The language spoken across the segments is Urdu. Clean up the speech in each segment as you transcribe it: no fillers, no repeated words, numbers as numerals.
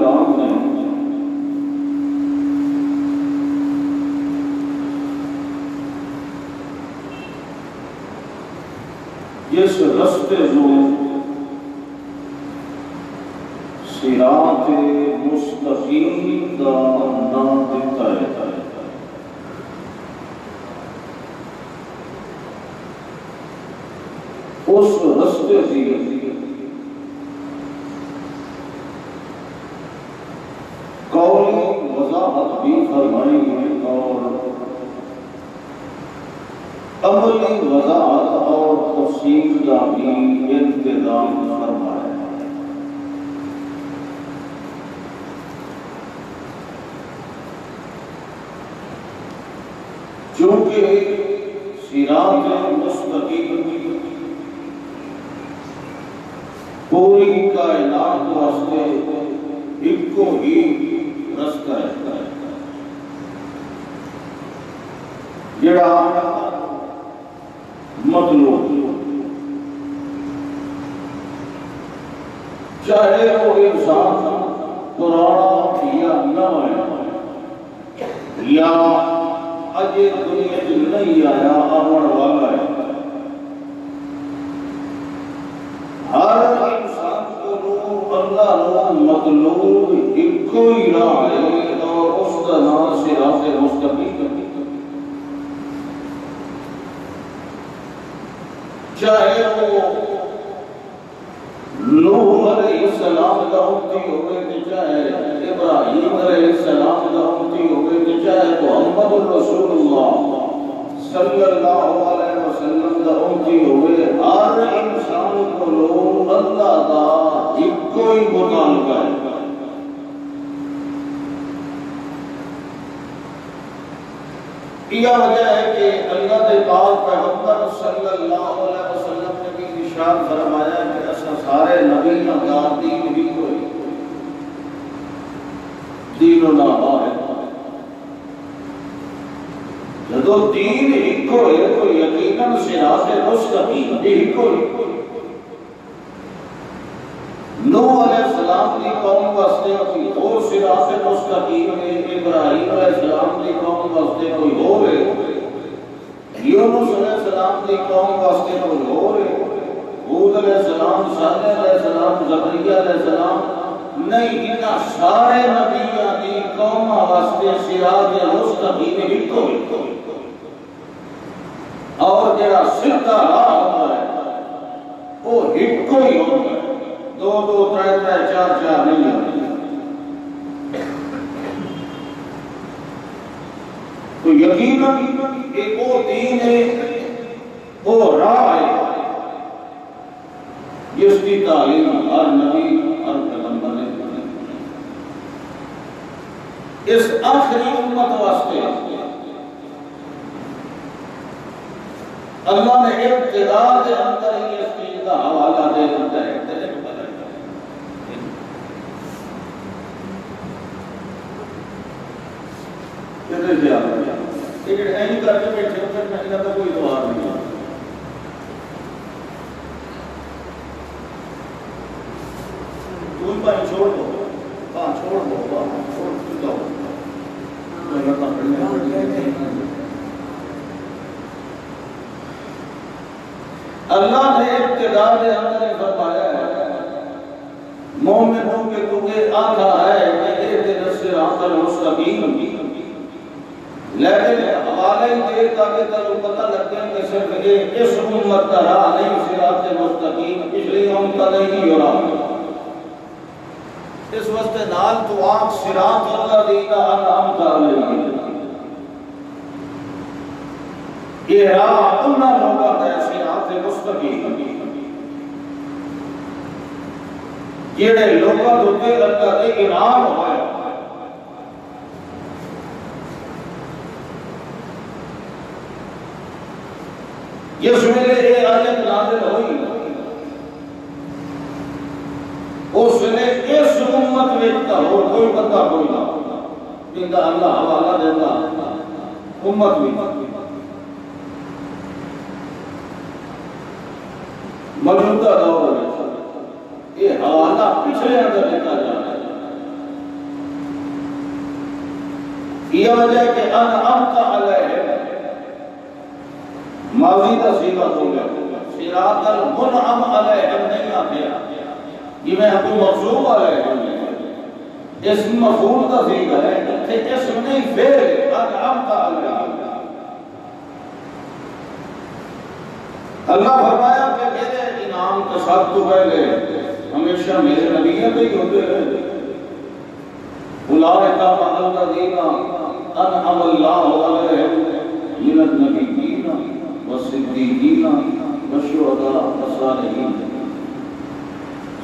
کرام نے جس رستے جو صراط مستقیم دا نام دیتا ہے اس رستے کی قولی وضاحت بھی فرمائی ہے اور عملی وضاحت اور تفصیل کا بھی انتظام فرمایا ہے۔ چونکہ صراط مستقیم پوری کائنات واسطے ایک کو ہی رستہ ہے جڑا مطلوب چاہے وہ انسان پرانا یا نواں یا اجے دنیا میں نہیں آیا آمن والا ہے، ہر انسان کو اللہ نو مطلوب ایک ہی راہ ہے اور اس کا نام صراط مستقیم ہے۔ چاہے وہ نوح علیہ السلام کا امتی ہوئے کہ چاہے ابراہیم علیہ السلام کا امتی ہوئے کہ چاہے محمد الرسول اللہ صلی اللہ علیہ وسلم کا امتی ہوئے، ہر انسان کو لوگ اللہ کا ایک کوئی مطالبہ ہے۔ یہ وجہ ہے کہ اللہ کے پاک پیغمبر صلی اللہ علیہ وسلم نے بھی ارشاد فرمایا کہ اساں سارے نبی دا دین ہی کوئی دیننا واحد، جدو دین ایک ہوئے تو یقیناً صراط مستقیم ایک ہوئے۔ نوح علیہ السلام کی قوم واسطے کوئی اور صراط مستقیم ہے، ابراہیم علیہ السلام کی قوم واسطے کوئی اور ہے، یونس علیہ السلام کی قوم واسطے کوئی اور ہے، ہود علیہ السلام، صالح علیہ السلام، زکریا علیہ السلام، نہیں، انہاں سارے نبیوں کی قوم واسطے صراط مستقیم ایک ہوئے اور جڑا سیدھا راہ ہوتا ہے وہ ایک ہی ہوتا ہے، دو دو ترے ترے چار چار نہیں ہوتی۔ تو یقیناً ایک وہ دین ہے، وہ راہ ہے جس کی تعلیم ہر نبی ہر پیغمبر نے اس آخری امت واسطے اللہ نے ابتدا کے اندر ہی اس چیز کا حوالہ دے دیتا ہے۔ کتنے سے آتا ہے لیکن اینی کر کے بیٹھے ہوتے ہیں، انہاں کا کوئی دوار نہیں ہے۔ کوئی بھائی چھوڑ دو، چھوڑ دو، چھوڑ دو، اللہ نے ابتدا کے اندر فرمایا ہے مومنوں کے تمہیں آتا ہے کہ اہدنا الصراط المستقیم، لیکن حوالے دے تاکہ تمہیں پتہ لگے کہ صرف اس امت کا راہ نہیں صراط مستقیم، اس لیے ہم کا نہیں ہو رہا۔ اس وقت نال تو آپ صراط الذین انعمت علیہم، یہ راہ انہاں لوگوں کا صراط مستقیم جڑے لوگوں تے اللہ دے انعام ہوئے۔ جس ویلے یہ آیت نازل ہوئی اس نے اس امت میں اور کوئی بندہ کوئی نہ جنہا اللہ حوالہ دیتا امت میں موجودہ دور میں یہ حوالہ پچھلے اندر دیتا جاتا ہے۔ یہ وجہ ہے کہ انعمت علیہم ماضی کا صیغہ ہو گیا، صراط المنعم علیہم نہیں آ گیا، یہ میں ابو مغضوب علیہم اسم مفعول کا صیغہ ہے، اسم نہیں فعل انعمت علیہم۔ اللہ فرمایا کہ میرے انعام کے ساتھ تو پہلے ہمیشہ میرے نبیوں پہ ہی ہوتے رہے، اولئک مع الذین انعم اللہ علیہم من النبیین والصدیقین والشہداء والصالحین۔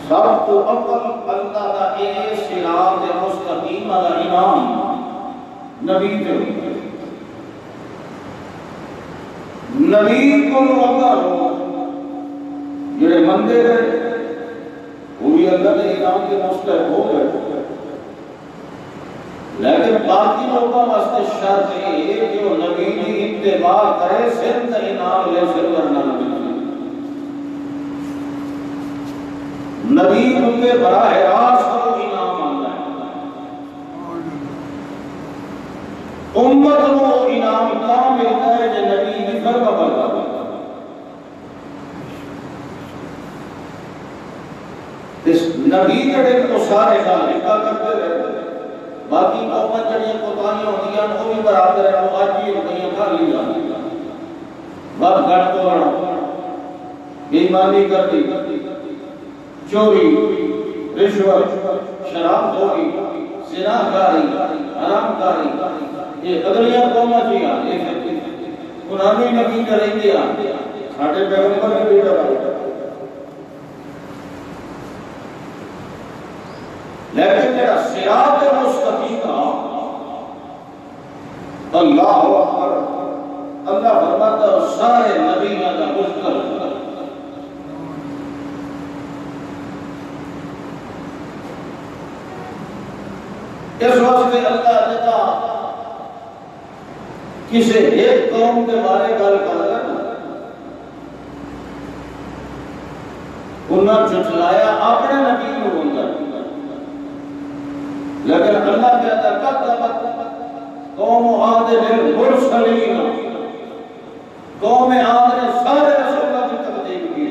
سب تو اول اللہ کا اے صراط مستقیم کا انعام نبی تے نبی کو اگر جڑے مندے رہے وہ بھی اللہ کے انعام کے مستحق ہو گئے، لیکن باقی لوگوں واسطے شرط یہ ہے کہ وہ نبی کی اتباع کرے، صرف انعام لے صرف کرنا نبی ان کے براہ راست کو انعام آنا ہے، امت کو انعام کہاں ملتا ہے جو نبی کی فرما بردار اس نبی جڑے کو سارے کا لکھا کرتے رہتے، باقی قومیں جڑیاں کوتاہیاں ہوندیاں وہ بھی برابر ہیں، وہ آج بھی ہوندیاں کھا لی جاتی بس گھٹ تو بڑھا بےایمانی کر دی، چوری، رشوت، شراب خوری، زنا کاری، حرام کاری، یہ اگلیاں قومیں جی آتے ہیں، قرآن نبی کا رہتے ہیں، ساڑھے پیغمبر کے بیٹا رہتا ہے، لیکن میرا صراط مستقیم اللہ اکبر، اللہ فرماتا ہے سارے نبیوں کا مشکل اس واسطے اللہ نے کسی ایک قوم کے بارے گل کر رہا انہاں جھٹلایا اپنے نبی کو ہوتا، لیکن اللہ کہتا کذبت قوم عاد بالمرسلین، قوم عاد نے سارے رسولوں کی تکذیب کی،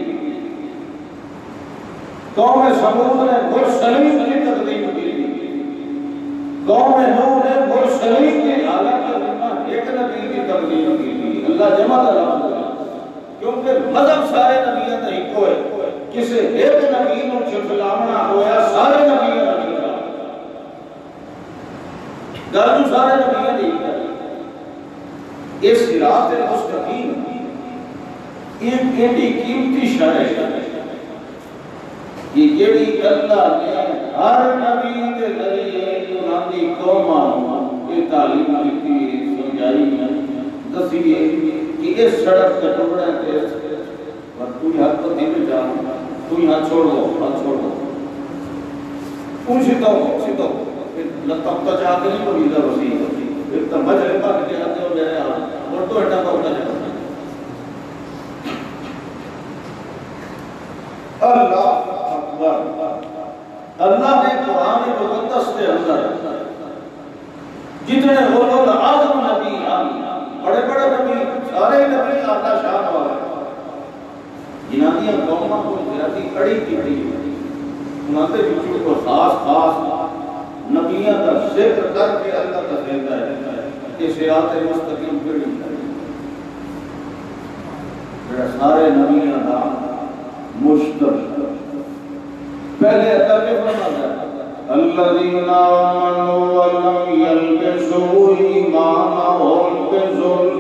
قوم ثمود نے مرسلین کی تکذیب کی، قوم نوح نے مرسلین کی، حالانکہ ایک نبی کی تکذیب کی، اللہ جمع کرا کیونکہ مذہب سارے نبیوں کا ایک ہے، کسی ایک نبی کو جھٹلانا ہویا سارے نبیوں کا گل تو سارے نبیوں نے اس صراط مستقیم ایک ایڈی قیمتی شرع ہے کہ جڑی اللہ نے ہر نبی کے ذریعے انہاں دی قوماں یہ تعلیم دیتی سمجھائی دسی ہے کہ اس سڑک کا ٹکڑا ہے اور تو یہاں تو نہیں جا تو یہاں چھوڑ دو ان سیدھو لگتا ہوں تو چاہتے نہیں کوئی ادھر وسیع ہوتی پھر تو مجھے پاک کے آتے ہو میرے ہاتھ اور تو ہٹا پاؤں کا جاتا اللہ اکبر۔ اللہ نے قرآن مقدس کے اندر جتنے اولو العظم نبی بڑے بڑے نبی سارے نبی اللہ شان والے جنہاں دیا قوموں کو زیادہ اڑی کی انہاں دے وچوں کو خاص نبیوں کا ذکر کر کے اللہ کا دیتا ہے کہ صراط مستقیم پر جڑا سارے نبیوں کا مشترک پہلے اللہ کے فرماتا ہے الذین آمنوا ولم یلبسوا ایمانهم بظلم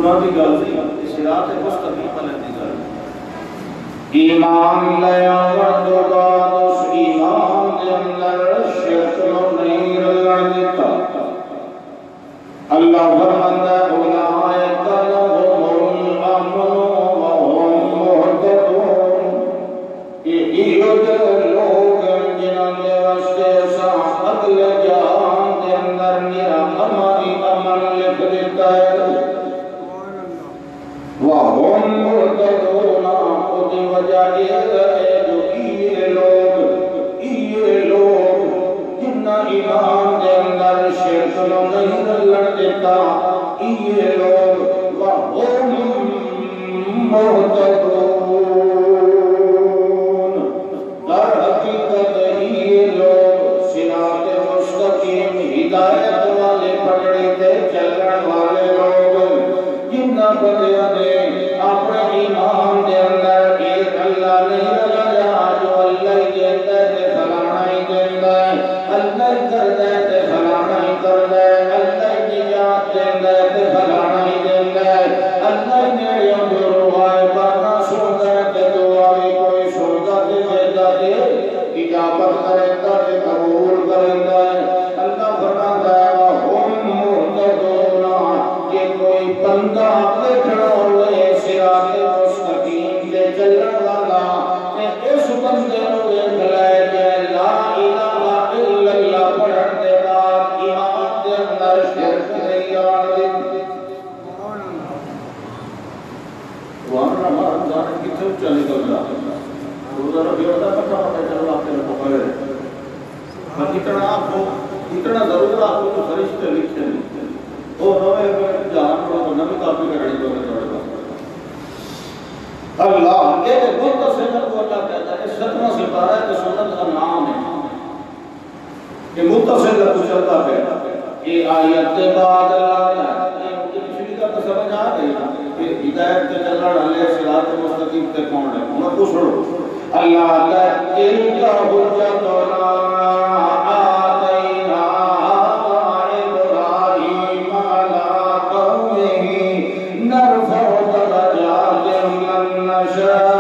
گناہ دی گل نہیں، صراط مستقیم والے دی گل۔ ایمان لے آور تو بعد اس ایمان دے اندر شرک نو نہیں رلن دیتا۔ اللہ فرماندا ہے اولئک لهم الامن وهم مہتدون۔ یہ لوگ جنہاں دے واسطے اساں اگلے جہان دے اندر میرا امن لکھ دیتا ہے۔ وهم مہتدون، اس وجہ یہ ہے جو یہ لوگ جنہاں ایمان دے اندر شرک نو نہیں رلن دیتا، یہ لوگ وهم مہتدون، در حقیقت یہ لوگ صراط مستقیم ہدایت والے پٹڑی تے چلن والے لوگ، جنہاں بندیاں نے اپنے ایمان دے اندر ایک اللہ نہیں رلایا، جو اللہ ہی دیتا ہے تے فلانا ہی دیتا ہے، اللہ ہی کرتا ہے تے فلانا ہی کرتا ہے، اللہ ہی نجات دیتا ہے تے فلانا ہی دیتا ہے، اللہ ہی نیڑیوں کو روائے بارنا سنتا ہے تے دعا بھی کوئی سنتا تے دیتا تے اجابت کرتا تے قبول کرتا ہے۔ اللہ فرماتا ہے وَهُمْ مُهْتَدُونَ، کہ کوئی بندہ دیکھنا ہوئے صراط مستقیم تے چلن والا تے اس بندے نو دیکھ لے کہ لا الہ الا اللہ پڑھن دے بعد ایمان دے اندر شرک نہیں آن دیتی۔ وہاں ہمارا جانے کتنے چلے گا روزہ ربی ہوتا ہے پتہ ہوتا ہے چلو آپ کے لئے پکڑے پر اتنا ضرور آپ کو تو فرشتے لکھے نہیں، وہ روئے ہوئے جہاں کو نبی کافی کرنی تو نے اللہ یہ متصل کو اللہ کہتا ہے، 17واں سپارہ ہے تو سنت کا نام ہے کہ متصل کو چلتا ہے۔ یہ آیت کے بعد اللہ ہے یہ پچھلی کا تو سمجھ آ گئی کہ ہدایت کے چلنے والے صراط مستقیم تے کون ہے، انہیں کو چھوڑو۔ اللہ تعالی تلک حجتنا آتینا ابراہیم علی قومہ نرفع درجات من نشاء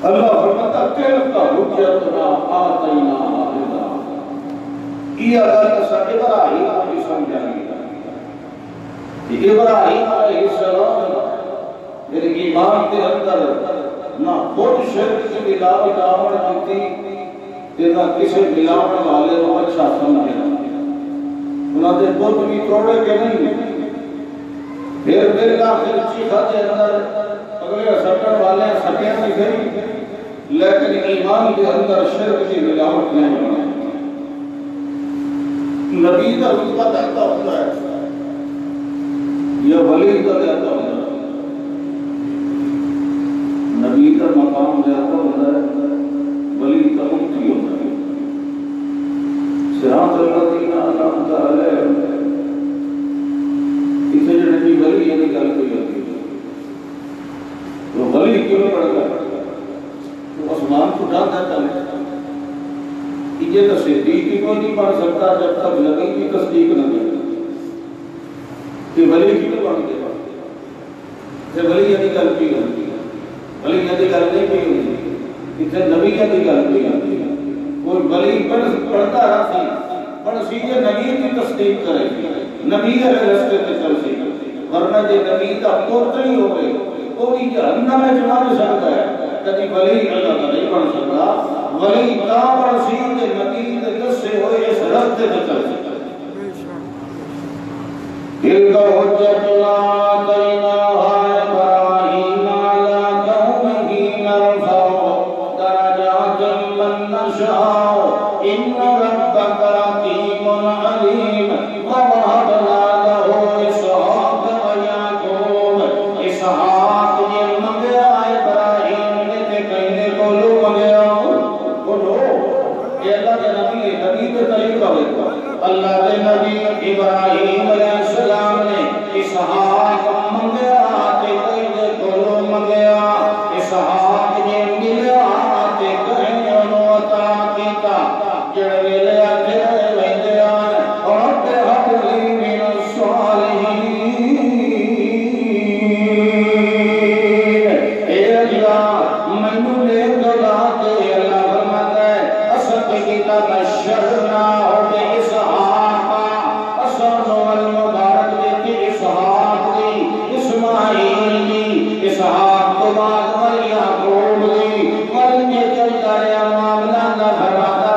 اللہ فرماتا تلک حجتنا آتیناہا یہ اگر اسا ابراہیم کی سمجھانی ہے، ابراہیم علیہ السلام میرے ایمان کے اندر نہ خود شرک کی ملاوٹ آمد کی نہ کسی ملاوٹ والے کو اچھا سمجھے، انہوں نے بت بھی توڑے کے نہیں، پھر میرے آخر چیخا کے اندر اگلے سٹن والے سٹیں بھی گئی، لیکن ایمان کے اندر شرک کی ملاوٹ نہیں ہونا۔ نبی کا رتبہ دیتا ہوتا ہے یا ولی کا دیتا ہوتا ہے، نبی کا مقام دیتا ہوتا ہے، ولی کا ممتی ہوتا ہے۔ صراط الذین انعمت علیہم اسے جو نبی ولی یعنی گل کوئی ہوتی ہے، تو ولی کیوں پڑھتا ہے؟ تو آسمان کو ڈال دیتا ہے، یہ تو صدیق ہی کوئی نہیں پڑھ سکتا جب تک نبی کی تصدیق نہ دے، کہ ولی کیوں پڑھ دے گا؟ کہ ولی یعنی گل کی ہوتی ہے، ولی یعنی گل نہیں کی ہوتی ہے، کہ نبی یعنی گل کی ہوتی ہے۔ کوئی ولی پڑھتا رہا سی پر سیدھے نبی کی تصدیق کرے گی، نبی کے راستے پہ چل سی، ورنہ جو نبی کا پوتر ہی ہو گئے وہ بھی جہنم میں جا نہیں سکتا ہے، کبھی ولی اللہ کا نہیں بن سکتا۔ ولی تا پر سیدھے نبی کے دسے ہوئے اس راستے پہ چل سکتا ہے۔ تلک حجتنا آتیناہا ابراہیم علی قومہ نرفع درجات من نشاء ان ربک حکیم علیم ووهبنا له اسحاق ویعقوب۔ اسحاق یہ منگیا ابراہیم نے تے کہنے کو لو منگیا بولو یہ اللہ کے نبی ہے، نبی کے طریقہ ہے، اللہ کے نبی ابراہیم علیہ السلام نے اسحاق منگیا تے کہنے کو لو منگیا، اسحاق نے ملیا تے کہنے انہوں عطا کیتا، جڑے ملیا جڑے ویندیا رب حب لی من الصالحین۔ اے اللہ منو لے گلا دے، اللہ فرماتا ہے اسد کیتا بشرنا بے اسحاق، اسد والمبارک دیتی اسحاق دی، اسماعیل دی، اسحاق تو بعد ویعقوب دی، ولنے چلتا رہا معاملہ نہ فرماتا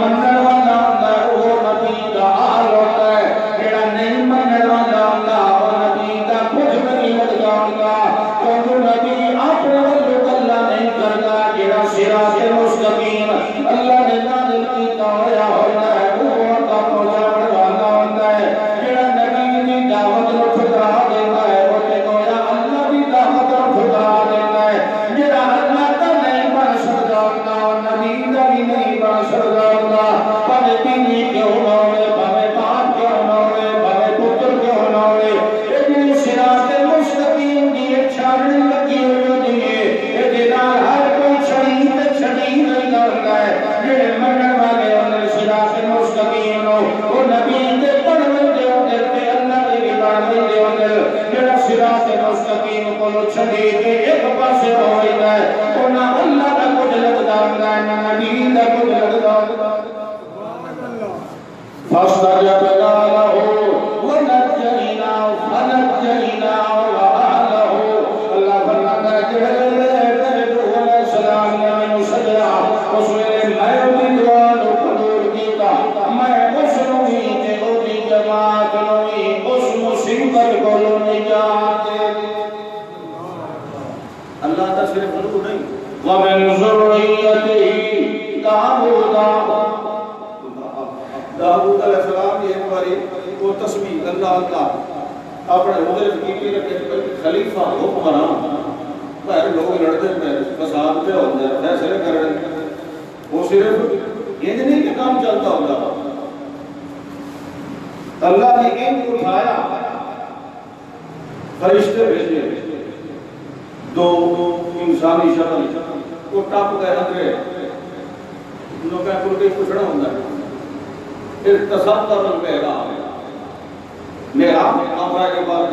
منن والا ہوندا ہے وہ نبی دا آل ہوتا ہے، جڑا نہیں منن والا ہوندا وہ نبی دا کچھ نہیں لگدا ہوندا، کیونکہ نبی اپنے ولوں گلاں نہیں کردا، جڑا صراط مستقیم اللہ نے نازل کیتا ہویا ہوندا ہے وہ عطا پہنچاون والا ہوندا ہے، جڑا نبی دی دعوت نوں ٹھکرا دیندا ہے وہ تے گویا اللہ دی دعوت نوں ٹھکرا دیندا ہے، جڑا اللہ دا نہیں بن سکدا ہوندا نبی دا بھی نہیں بن سکدا ہوندا، بھاویں بیوی کیوں نہ ہوے، بھاویں باپ کیوں نہ ہوے، بھاویں پتر کیوں نہ ہوے، اے جڑی صراط مستقیم دی چھاڑنی لگی ہوئی ہوندی ہے، اے دے نال ہر کوئی چھڑی تے چھڑی نہیں کردا ہے، جڑے منن والے ہوندے صراط مستقیم نو او نبی دے پڑھن دے ہوندے تے اللہ دے بان دے ہوندے، جڑا صراط مستقیم کو چھڑی کے ایک پاسے ہو جائے ہے او نہ اللہ دا کچھ لگدا ہوندا ہے نہ نبی دا کچھ لگدا ہوندا ہے۔ فاستجبنا له ونجيناه فنجيناه وأهله اللہ فرماتا ہے کہ حضرت علیہ السلام نے مینوں سجا اس ویلے میں بھی دعا نو قبول کیتا، میں اس نوں ہی تے او دی جماعت نوں ہی اس مصیبت کولوں نجات دے اللہ دا صرف حضور نہیں وَمِن ذُرِّيَّتِهِ داؤد علیہ السلام کی ایک باری وہ تسبیح اللہ اپنے عہدے کی رکھے خلیفہ حکمران پہلے لوگ لڑتے پہ فساد پہ ہوتے ہیں فیصلے کر رہے وہ صرف یہ نہیں کہ کام چلتا ہوتا اللہ نے ان کو اٹھایا فرشتے بھیجے دو انسانی شکل کو ٹپ گئے اندرے انہوں کا کل کے پوچھنا ہوتا ہے پھر تصدر المحراب محراب امرہ کے بعد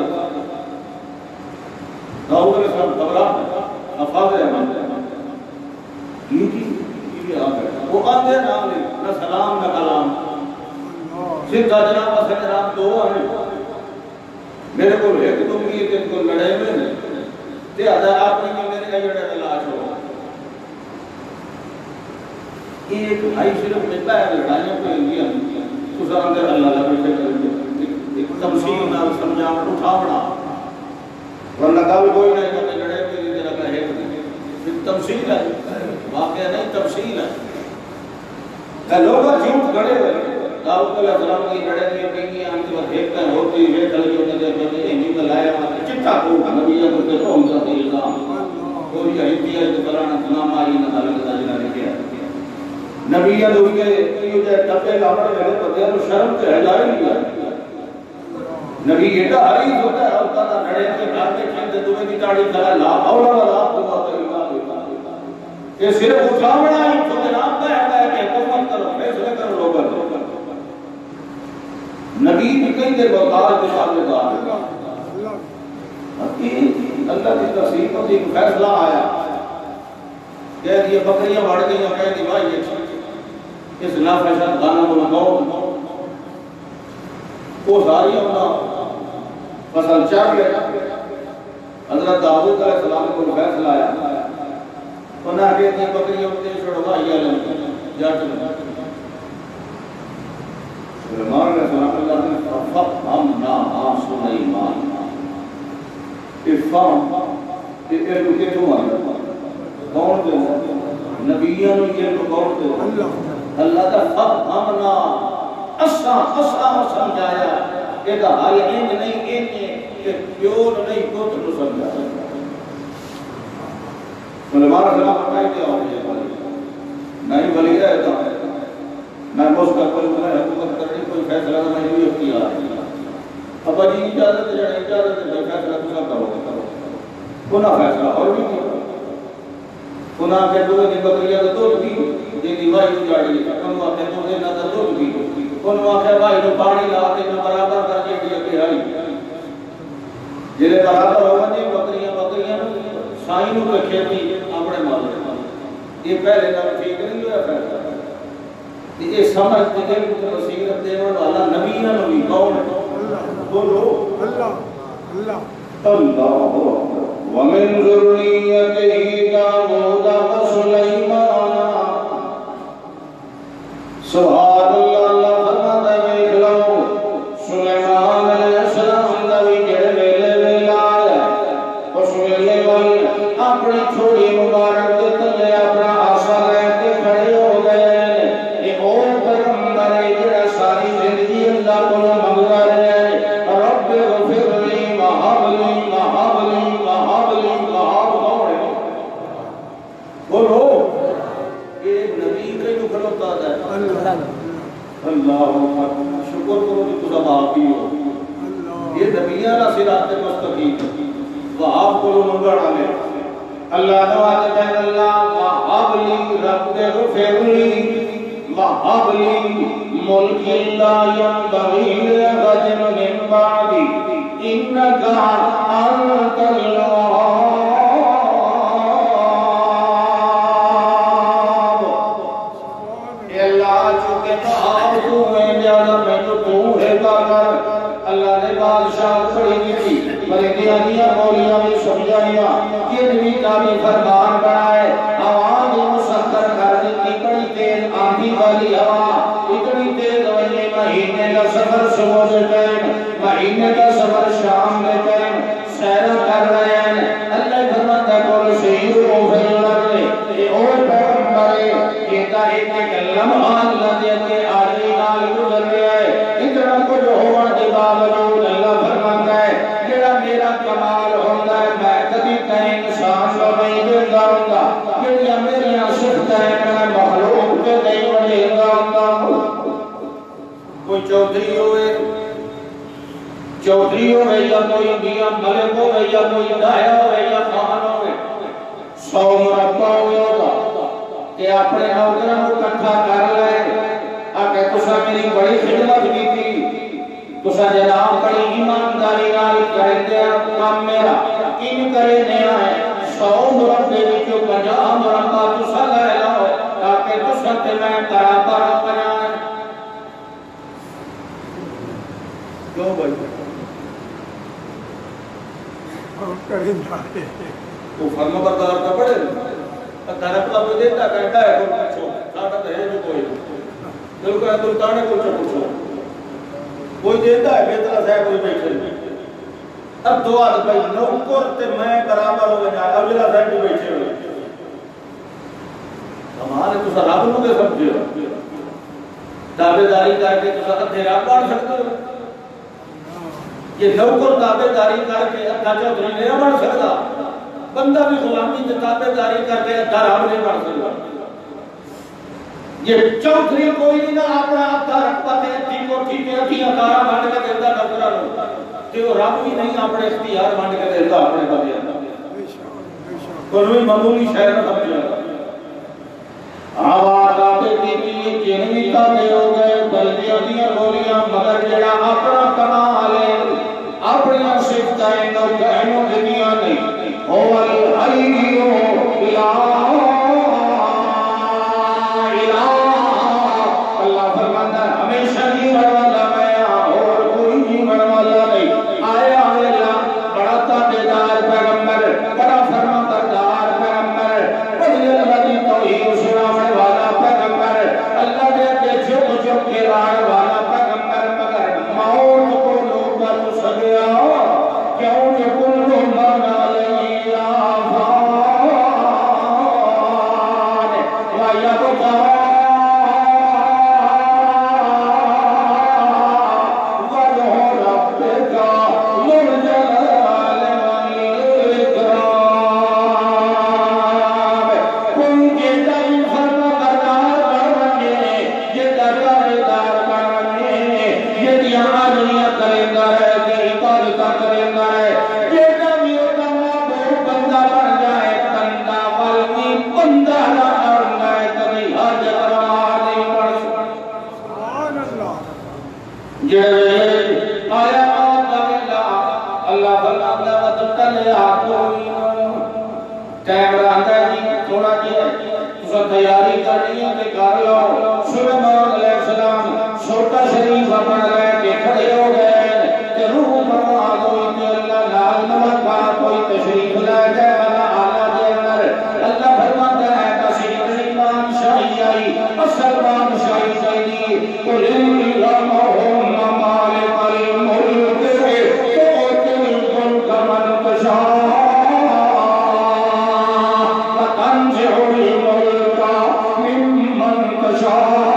داؤد علیہ السلام گھبرا افاظ احمد یہ آ گئے وہ آتے نام نہیں نہ سلام نہ کلام سیدھا جناب و جناب دو آنے میرے کو ایک تم کی تم کو لڑے میں تے آدھا آپ نے کہ میرے جڑے تلاش ہو ایک بھائی صرف ملتا ہے لڑائیوں پہ انگیاں اس اندر اللہ لگے ایک تمثیل نال سمجھاوٹ اٹھاونا ورنہ کل کوئی نہیں کہ لڑے پہ انگیاں لگا ہے ایک تمثیل ہے واقعہ نہیں تفصیل ہے لوگوں جھوٹ گھڑے ہوئے داؤد علیہ السلام کی لڑے میں انگیاں انتی وقت دیکھتا ہے ہوتی ہے کل جو نے دیکھتے ہیں انہی ملایا چٹھا کو نبیہ کو تے تو ہمزہ تے الزام کوئی احیطی ہے کہ فلانا سلام آئی نہ خالق دا جنہ نے کیا نبیہ لوگ کے یہ جو ٹپے لاپڑ گئے پتے ہیں شرم تے ہجائی لیا نبی ایڈا حریف ہوتا ہے ہوتا تھا نڑے کے گھر میں کھیندے تمہیں کی تاڑی کھلا لا حول ولا قوت الا باللہ یہ صرف اٹھاونا ہی تو جناب کا ہے کہ حکومت کرو فیصلے کرو لوگوں نبی بھی کئی دے بوتار کے سامنے دار اللہ کی تصریف پر ایک فیصلہ آیا کہہ دیا بکریاں بڑھ گئی اور کہہ دی بھائی اس نافشت گانا کو لگاؤ وہ ساری اپنا فصل چار لے حضرت داؤد علیہ السلام کو فیصلہ آیا انہاں کہہ دی بکریاں اپنے چھوڑوا یا لیں جاٹ میں سلیمان علیہ السلام اللہ نے فَفَهَّمْنَاهَا سُلَيْمَانَ افہم یہ لکھے تو آئے کون دے نبیوں نے یہ لوگ کون دے اللہ کا فَفَهَّمْنَا اسا سمجھایا کہ دا حال انج نہیں انج کہ پیور نہیں پتر کو سمجھایا سلیمان علیہ السلام فرمائے کہ آؤ نہیں ولی رہتا ہے میں مستقبل میں حکومت کرنے کوئی فیصلہ نہیں ہوئی اختیار ابا جی اجازت ہے فیصلہ تسا کرو کنا فیصلہ اور بھی کنا کے دو دی بکریاں دا دودھ بھی جے دی وائی اجاڑی کنا کے دو دے نہ دودھ بھی کنا کے بھائی نو پانی لا کے نہ برابر کر کے دی اگے آئی جے برابر ہو ونجے بکریاں سائی نو تے کھیتی اپنے مال یہ پہلے نہ ٹھیک نہیں ہوا فیصلہ یہ سمجھ کے بصیرت دینے والا نبی نہ نبی کون بولو اللہ اللہ ومن ذریته داؤد وسليمان سبحان اللہ اللہ فرماتا ہے دیکھ لو سلیمان علیہ السلام دا بھی جڑے ویلے ویلا آیا اس ویلے وال اپنی تھوڑی مبارک دے تلے اپنا آسا لے کے کھڑے ہو گئے اے او پیغمبر ہے جڑا ساری زندگی اللہ کو منگتا رہے رب اغفر لی وہب لی وہب لی وہب لی وہب کون ہے بولو یہ نبی کا جو کھلوتا ہے اللہ شکر کرو کہ تجھا معافی ہو یہ نبیہ نہ صراط مستقیم وہاب کو منگڑ آلے اللہ نوات بین اللہ وہاب لی رب غفر لی وہاب لی ملک اللہ ینبغی لغد من بعدی انکا انت اللہ اللہ نے بادشاہ کھڑی کی تھی ملکیاں دیا مولیاں بھی سمجھائیاں یہ بھی کامی فرمان بنائے آواز مسخر کر دیتی بڑی تیز آندھی والی ہوا اتنی تیز وجہ مہینے کا سفر صبح سے ٹائم مہینے کا سفر شام میں ٹائم سیرہ کر رہے ہیں اللہ فرماتا کول شہیر کو پھر لگے یہ اور پیغمبر ہے یہ تا ایک لمحہ اللہ دے کے آجی نال گزر گیا ہے اتنا کچھ ہوا کے باوجود اللہ فرماتا ہے جڑا میرا کمال ہوتا ہے میں کبھی کہیں انسان کو نہیں دیتا ہوں جڑیاں میری صفتیں میں مخلوق کے نہیں دیتا ہوں کوئی چودھری ہوئے یا کوئی میاں ملک ہوئے یا کوئی دایا ہوئے یا خان ہوئے 100 مربع ہوگا کہ اپنے نوکروں کو اکٹھا کر لے آکے تسا میری بڑی خدمت کی تھی تسا جناب بڑی ایمانداری نال کہتے ہیں کام میرا ان کرے نیا ہے 100 مربع جو 50 مربع تسا لے لاؤ تاکہ تسا تے میں برابر بنائیں کیوں بھائی وہ فرما بردار کا پڑے درپلا پہ دیتا کہتا ہے کوئی پچھو طاقت ہے جو کوئی دل کو ہے دلتانے کو پچھو کوئی دیتا ہے بیترہ صاحب کوئی بیٹھے اب دعا بھائی نوکر تے میں برابر ہو گیا اولا صاحب بھی بیٹھے ہوئے ہمارے تو سر رب نو کے سمجھے ہو دعوے داری کر کے تو سر تیرا بڑھ سکتے ہو یہ نوکر دعوے داری کر کے ادھا چودھری نہیں بڑھ سکتا بندہ بھی غلامی سے تابع داری کر کے ادھا رب نہیں بڑھ سکتا یہ چودھری کوئی نہیں نہ اپنا ادھا رکھتا تھے ادھی کو ٹھیک ہے ادھی اکارا بانڈ کے دیتا نوکرہ لو کہ وہ رب بھی نہیں اپنے اختیار بانڈ کے دیتا اپنے بندے کوئی معمولی شہر نہ سمجھا آواز آتے کی جنوی تابع ہو گئے بلدیاں دیا گولیاں مگر جڑا اپنا کمال ہے اپنی صفتیں نوکروں دنیا نہیں هو الحي لا الہ اللہ فرماتا ہے ہمیشہ جیون والا میں اور کوئی جیون والا نہیں آیا اللہ بڑا تابعدار پیغمبر بڑا فرمانبردار پیغمبر بڑی اللہ کی توحید سنانے والا پیغمبر اللہ نے کے جھک جھک کے راہ والا پیغمبر مگر موت کو لوگ تو سگیا کیوں کہ کل من تیاری کرنی ہے کہ کر لو سلیمان علیہ السلام چھوٹا شریف اپنا لے کے کھڑے ہو گئے کہ روح فرما کوئی کہ اللہ نال نمک کا کوئی تشریف لے جائے والا آلہ دے اندر اللہ فرماتا ہے کسی ایمان شاہی آئی اصل بان شاہی چاہیے قل اللهم مالك الملك تؤتي الملك من تشاء وتنزع الملك ممن تشاء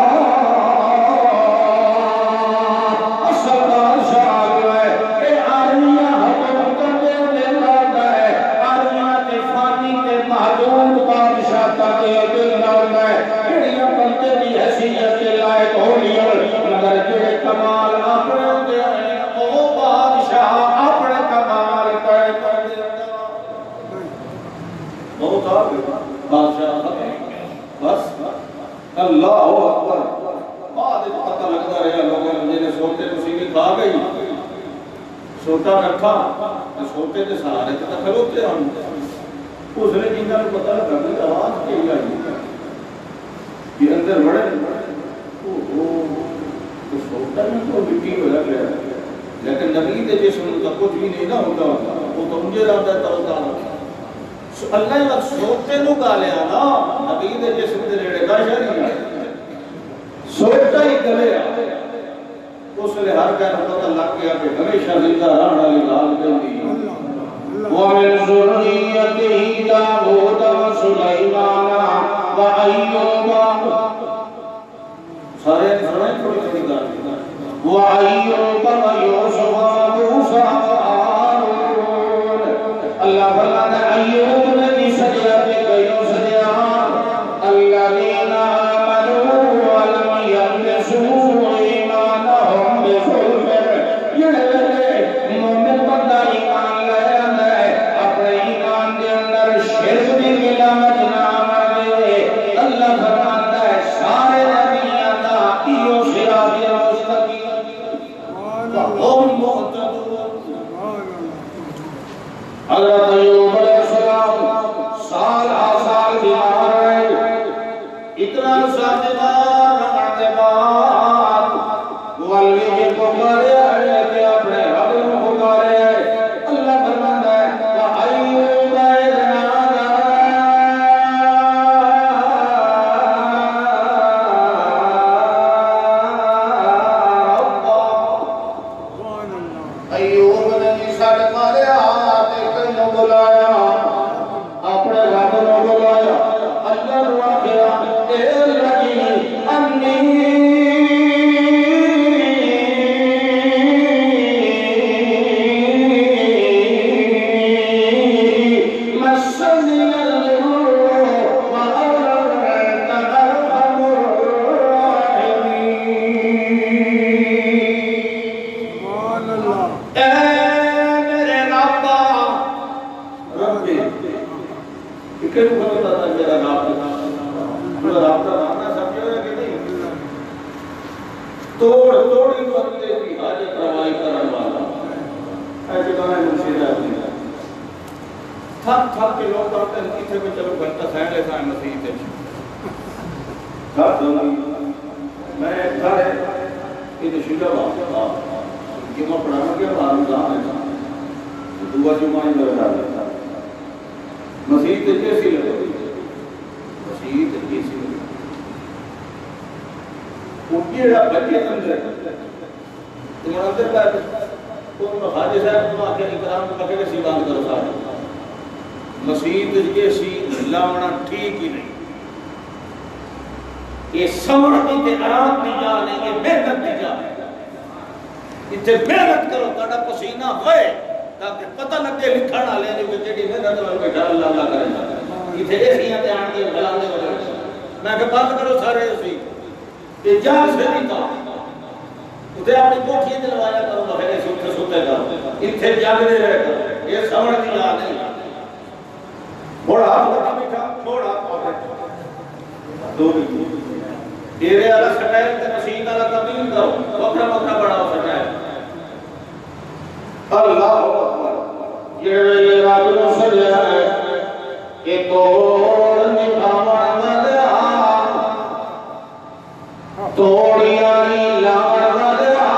اللہ اکبر بعد پتہ لگتا رہا لوگوں نے جنہیں سوٹے مصیبت کھا گئی سوٹا رکھا سوٹے کے سہارے تک کھلوتے ہم اس نے جنہاں کو پتہ لگا کہ آواز کی آئی یہ اندر بڑے تو سوٹا میں تو مٹی ہو گیا لیکن نبی کے جسم کا کچھ بھی نہیں نہ ہوتا وہ تو مجھے رہتا ہوتا اللہ ہی وقت سوٹے نو گالے آنا نبی دے جسم دے لیڑے کا شریعہ سوٹا ہی گلے اس لئے ہر کہنا پتہ لگ گیا کہ ہمیشہ زندہ رہنا لی لال جلدی وَمِن ذُرِّيَّتِهِ دَاوُودَ وَسُلَيْمَانَ وَأَيُّوبَ سارے سنائیں تھوڑی تھوڑی گا وَأَيُّوبَ وَيُوسُفَ وَمُوسَى وَهَارُونَ اللہ بھلا نے ایوب نے بھی سجا کے کئیوں سجا الذین آمنوا ولم یلبسوا ایمانہم بظلم یہ مومن بندہ ایمان لے آنے اپنے ایمان کے اندر شرک بھی ملامت نہ آمدے اللہ فرماتا ہے سارے نبیوں کا ایو صراط مستقیم وَهُمْ مُهْتَدُونَ حضرت ایوب علیہ السلام سال آسال بیمار رہے اتنا ساتھدار رہنے کے بعد والوی بھی پکارے ہیں کہ اپنے رب نے پکارے ہیں اللہ فرماتا ہے وَأَيُّوبَ إِذْ نَادَىٰ رَبَّهُ ایوب نے نشان ماریا بلایا اپنے رب نے بلایا اللہ روا کیا اے لگی انی مسنی الضر وانت ارحم الراحمین سبحان اللہ کیوں بولتا تھا میرا رابطہ رابطہ سمجھو ہے کہ نہیں توڑی بندے کی حاجت روائی کرن والا ایسے کہاں منشید ہے اپنی تھک کے لوگ کرتے ہیں کسی کو چلو گھنٹہ سین لیتا ہے مسیح سے تھک میں گھر ہے کہ شجا بات جمعہ پڑھانا کے بعد رمضان ہے دعا جمعہ ہی لگا دیتا مسیح تے کیسی لگا مسیح تے کیسی لگا اٹھیے رہا بچے اندر تمہارا اندر کا تو حاجی صاحب تم آکے اکرام کو کہے سی باند کرو سارے مسیح تے کیسی لاؤنا ٹھیک ہی نہیں یہ سمرتی تے آرام دی جانے یہ محنت دی جانے اتھے محنت کرو تاڑا پسینہ ہوئے تاکہ پتہ لگے لکھانا لے جو کہ جیڑی محنت میں بیٹھا اللہ اللہ کرے اتھے ایسیاں تے آن کے بلانے والے میں کہ بات کرو سارے اسی یہ جان سے نہیں تھا اتھے اپنی کوٹھیے دلوایا کرو بخیرے سوتے سوتے کرو اتھے جاگنے رہے کرو یہ سمجھ نہیں آ نہیں بڑا ہاتھ لگا بیٹھا چھوڑا دوری تیرے اللہ سٹائل تے مسیح اللہ تبدیل کرو وقرہ وقرہ بڑا ہو سٹائل اللہ یہ رب نو سجا ہے کہ توڑ نکھاون والیا توڑیا نہیں لاون والیا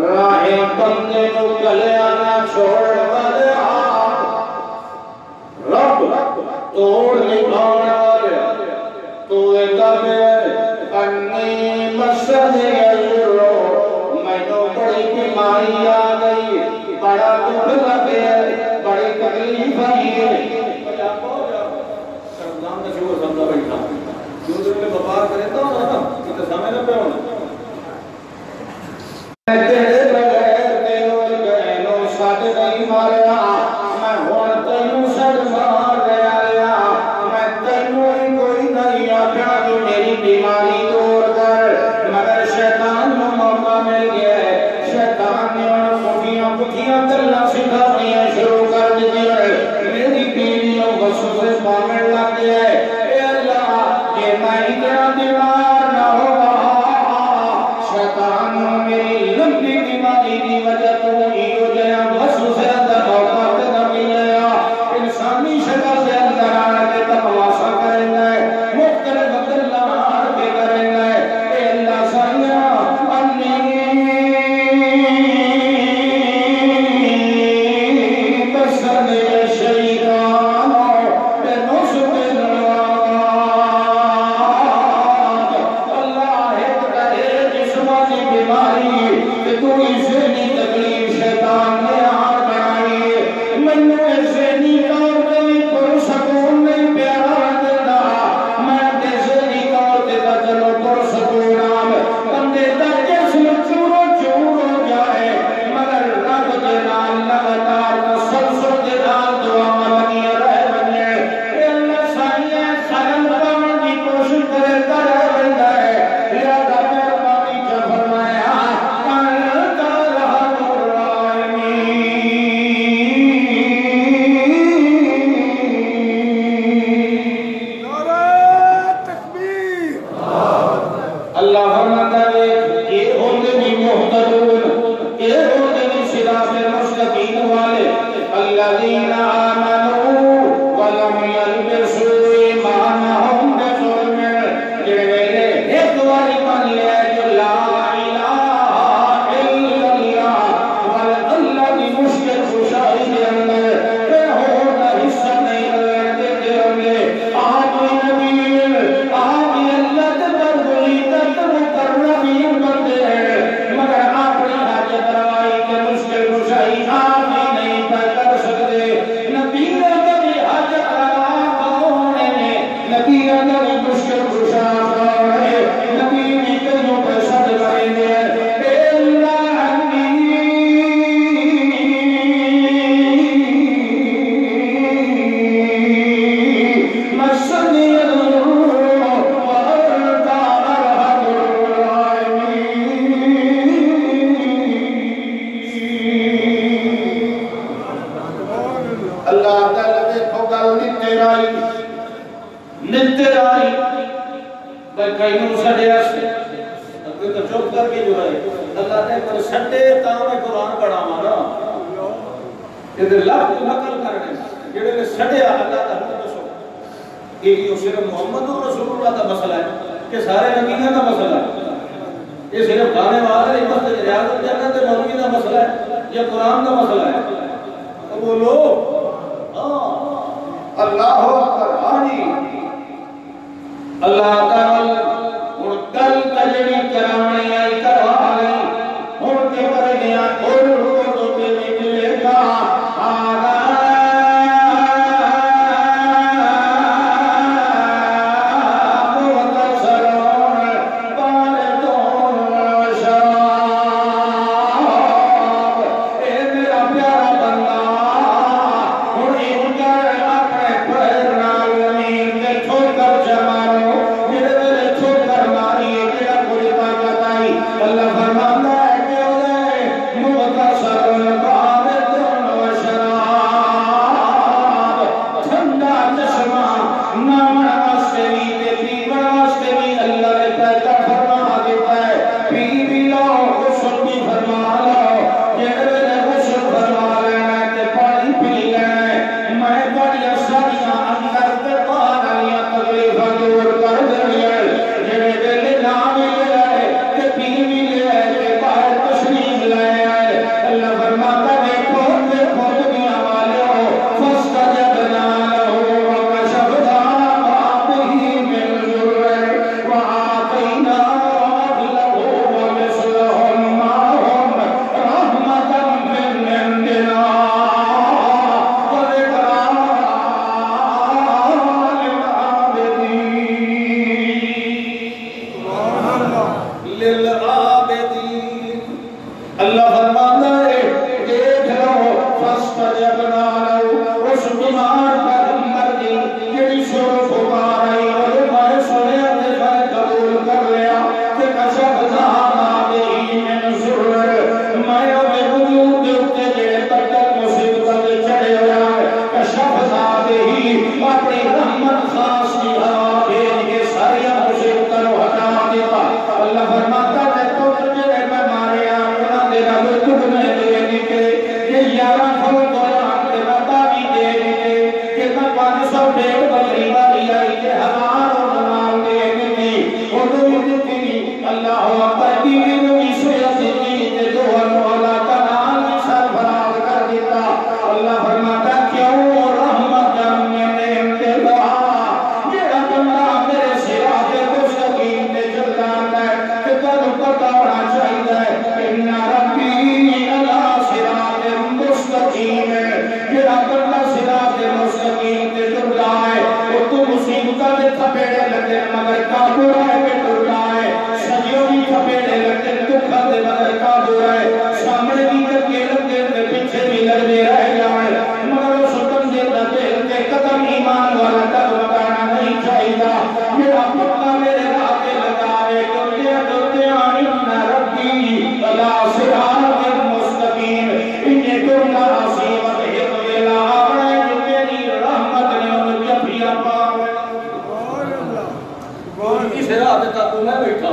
راہ بندے نو گلیا نہ چھوڑ والیا رب توڑ نکھاون والیا تو اے کہے انی مسد یلو مینو بڑی بیماری آ گئی بڑا دکھ لگے بڑی تکلیف آئی ہے سردان کا شکر سمجھا بیٹھا جو دل میں بپار کرے تو کتے سمجھ نہ پہ ہونا تیرے بغیر تینوں گہنوں ساتھ نہیں ماریا میں ہون تینوں سڑ مار گیا میں تینوں ہی کوئی نہیں آکھا جو میری بیماری دور کر مگر شیطان میں موقع مل گیا ہے شیطان نے ان پٹھیاں کرنا سکھایا شروع کر دیا ہے میری بیویوں وسوسے پانے لگ گیا ہے اے اللہ یہ میں اتنا بیمار نہ ہوگا شیطان میری لمبی بیماری کی وجہ تو ہی ہو جایا وسوسے اندر موقع پیدا کیا انسانی شکل سے اندر آنے کے تقواسا کریں گے مختلف اللہ کے کریں گے اے اللہ سائیہ انی بسن شیطان بے نصب اللہ ہے جسمانی بیماری کہ تو ذہنی تکلیف شیطان نے آر بنائی منو ذہنی طور پہ بھی پرسکون نہیں پیارا دیتا میں تے ذہنی طور پہ بدلو پرسکون آم بندے دا جسم چورو چور ہو جائے مگر رب کے نال لگاتار تسلسل کے نال دعا مانگی رہ بنے اے اللہ سائیے خلل پاون کی کوشش کرے رہ بندہ ہے لہذا مہربانی کا فرمایا انت ارحم الراحمین نعرہ تکبیر اللہ فرماتا ہے یہ ہوتے بھی محتدون یہ ہوتے بھی صراط مستقیم والے الذین آمنوا ولم یلبسوا ایمانہم بظلم جڑے ویلے ایک واری من لے جو لا الہ الا اللہ واللہ کی مشکل خوشائی کے اندر بے ہونا حصہ نہیں دیتے ہوں گے آپ نبی آپ اللہ کے برگلی تک مقربین بندے ہیں مگر اپنی حاجت روائی کے مشکل خوشائی آپ ہی نہیں کر سکتے نبی کا بھی حاجت روا کون ہے نبی کا بھی مشکل خوشا کون ہے نبی بھی کئیوں پہ صد کریں گے اے اللہ عنی مسنی اللہ تعالیٰ دیکھو گل نترائی بھائی کئیوں سڑے سے اگر تو چوک کر کے جو ہے اللہ نے پر سڑے تاں میں قرآن پڑھا مانا یہ دے لفظ نقل کرنے جڑے نے سڑیا اللہ کا حکم دسو یہ صرف محمد رسول اللہ کا مسئلہ ہے کہ سارے نبیوں کا مسئلہ ہے یہ صرف گانے والے مسجد ریاض الجنت کے مولوی کا مسئلہ ہے یہ قرآن کا مسئلہ ہے تو بولو اللہ اکبر ہانی اللہ تعالی اور کل کجڑی کرانے آئی کروا گئی اور کے پر گیا اور روزوں کے نکلے گا آگا چھوڑ کر جمانو للعابدین. اللہ فرماتا ہے دیکھ لو فاستجبنا لہو، اس بیمار پر مرضی جڑی شروع پکار آئی اور میں سنیا تے میں قبول کر لیا کہ کشفنا ما بہ من ضر، میں اپنے وجود دے اوتے جڑے بدل مصیبت چڑھے ہویا ہے کشفنا بہ، اپنی رحمت خاص کی ہوا بھیج کے ساری مصیبتوں کو ہٹا دیتا. اللہ فرماتا ہے تو جڑے بیمار ہیں انہاں دے رب تجھ میں دے نکلے یہ 11 پھل قرآن کے بتاوی دے نکلے کہ میں 500 ڈیڑھ بکری والی آئی کہ 1000 مال دے نکلی اور دو نکلی. اللہ اکبر بیوی کو عیسیت دی تے دو مولا کا نام سرفراز کر دیتا. اللہ فرماتا کیوں رحمت میں نے انتظار میرا بندہ میرے صراط مستقیم پہ چل جاتا ہے کہ تجھے پتہ ہونا چاہیے ان ربی علی صراط مستقیم ہے. میرا بندہ صراط مستقیم پہ چل جائے وہ تو مصیبتہ دے تھپیڑے لگے مگر قابو رہے پہ چل جائے، سجیوں بھی تھپیڑے لگے دکھا دے مگر قابو رہے، سامنے بھی لگے لگے پیچھے بھی لگے رہ جائے مگر اس بندے کا دل کے قدم ایمان والا تک بتانا نہیں چاہیے. میرا پتہ میرے راتے لگائے کرتے آئین ربی علی صراط مستقیم انہیں گمنا عصیبت ہت ویلا آوڑے جو میری رحمت نے ان جفیاں پاوے. اس رات تک میں بیٹھا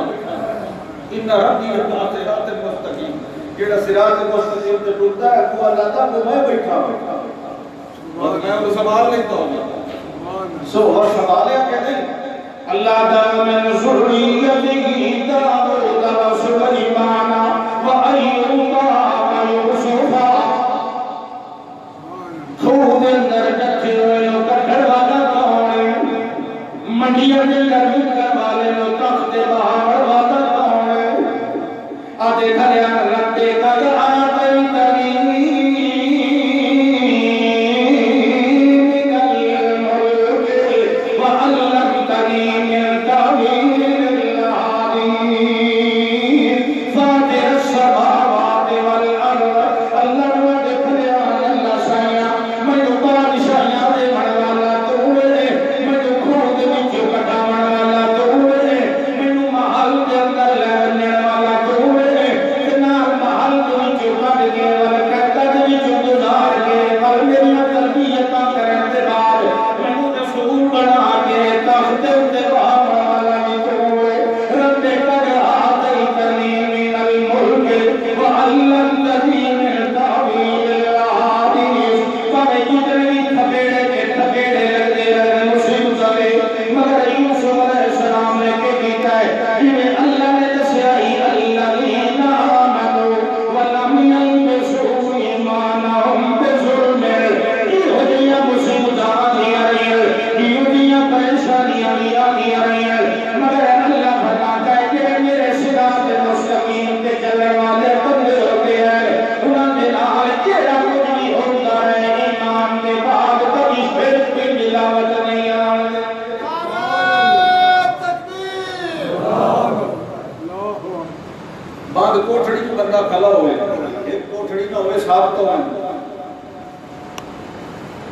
ان ربی علی صراط مستقیم جیڑا صراط مستقیم تے ٹرتا ہے وہ اللہ تک میں بیٹھا اور میں وہ سوال لیتا ہوں سو اور سوالے کہ نہیں اللہ دعا من ذریتی داؤد و سلیمان و ایوب و یوسف خود اندر جتھے ہوئے کٹھڑ والا کون منڈیاں دے گرمی کر والے نو تخت بہار والا کون آدھے گھریاں رتے کا آیت ترین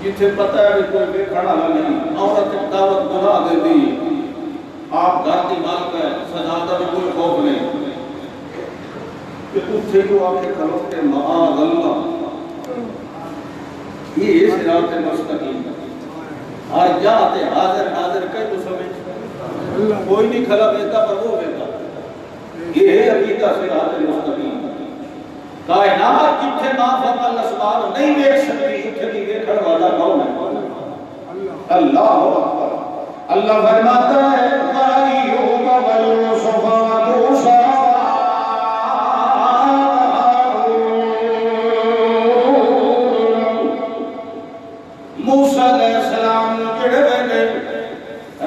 جتھے پتہ ہے کوئی بے کھڑا نہیں عورت دعوت بنا دے دی آپ گھر کی مالک ہے سجادہ میں کوئی خوف نہیں کہ اتھے جو آپ کے کھلوتے معاذ اللہ یہ صراط مستقیم اور جاتے حاضر کئی تو سمجھ کوئی نہیں کھلا بیتا پر وہ بیتا یہ ہے عقیدہ صراط مستقیم. کائنات جتھے ما فوق الاسباب نہیں دیکھ سکتی اتھے کی دیکھڑ والا کون ہے؟ اللہ اکبر. اللہ فرماتا ہے وَأَيُّوبَ وَيُوسُفَ وَمُوسَىٰ موسیٰ علیہ السلام جڑے بیٹھے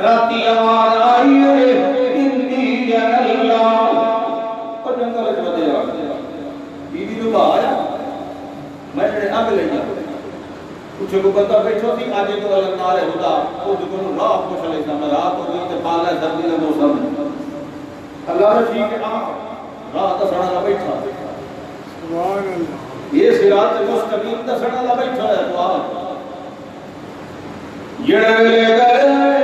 راتی آواز آئی ہے انی اللہ اور جنگل اجودے آگے بیوی جو باہر میں نے آگ لے جا کچھ کو بندہ بیٹھو تھی آجے تو اللہ نارے ہوتا وہ دکھنو راہ پوچھ لے جا میں رات ہو گئی تے پالا ہے سردی لے موسم اللہ رفیق آنکھ راہ دسنا لا بیٹھا سبحان اللہ یہ صراط مستقیم دسنا لا بیٹھا ہے دعا جڑے ویلے گئے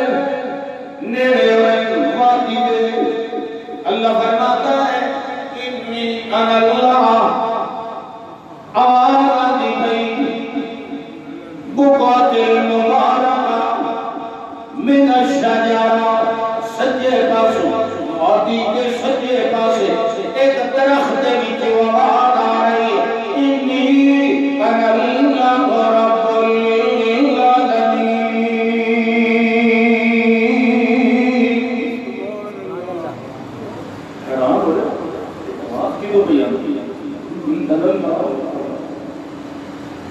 نیڑے ہوئے وادی دے اللہ فرماتا ہے انی انا اللہ آواز دی گئی بقعۃ المبارکہ من الشجرہ سجے پاسوں وادی کے سجے پاسے ایک درخت وچ آواز آ رہی ہے انی انا اللہ رب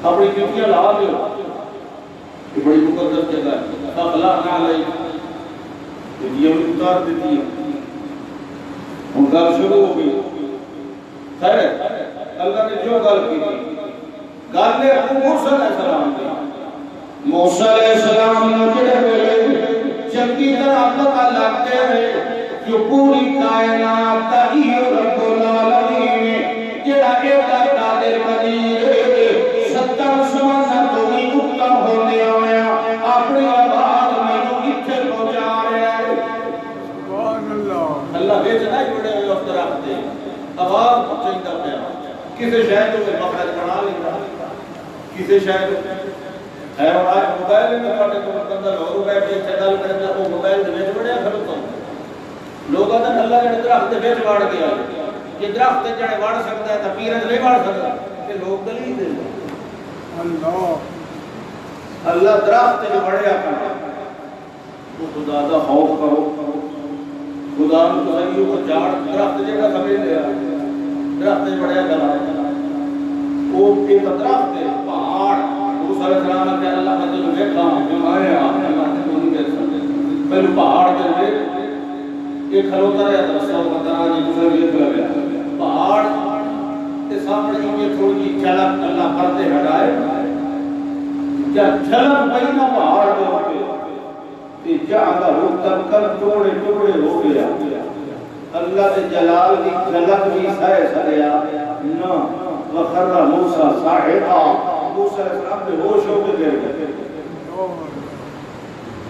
اپنی کیونکہ لا دے یہ بڑی مقدس جگہ ہے اخلاق نہ لئی یہ اتار دیتی ہے ان گل شروع ہو گئی خیر اللہ نے جو گل کی گل نے موسیٰ علیہ السلام کی موسیٰ علیہ السلام نے جڑے ویلے چنگی طرح پتہ لگتے ہیں کہ پوری کائنات کا ہی رب العالمین جڑا ایڈا قادر قدیر ستر سمانا تو ہی اکتا ہونے آیا اپنی آواز میں نو اتھے پہنچا رہا ہے سبحان اللہ اللہ بیچنا ہی بڑے ہوئے اس طرح دے آواز پہنچائندہ پیا کسی شاید ہوئے مخرج بنا لیتا کسی شاید ہے اور آج موبائل میں کھاٹے کو مقدر ہو بیٹھے اتھے گل کرتا وہ موبائل دے بیچ بڑے کھلتا ہوں لوگ آدھا اللہ نے درخت دے بیچ باڑ دیا یہ درخت جڑے باڑ سکتا ہے تا پیرت نہیں باڑ سکتا کہ لوگ دلیل دے اللہ درخت جو بڑھیا کرنا وہ خدا دا خوف کرو خدا نے تو صحیح کو جاڑ درخت جگہ سمجھ لیا درخت جو بڑھیا کرنا وہ ایک درخت ہے پہاڑ وہ سارے سلام ہے اللہ میں تجھے دیکھا ہوں آیا اللہ نے تو نہیں دیکھ سکتے پہلے پہاڑ کے لئے ایک کھلوتا رہا تھا سو مطرح جی دوسرے لیے کھلا گیا پہاڑ کے سامنے یہ تھوڑی جی چلک اللہ پردے ہٹائے کیا چلک پہی نہ پہاڑ دے ہوتے کہ جہاں روح تب کر ٹوڑے ٹوڑے ہو گیا اللہ کے جلال کی جھلک بھی سائے سریا نہ وخر موسیٰ صاحبہ موسیٰ علیہ السلام پہ ہوش ہو کے گر گئے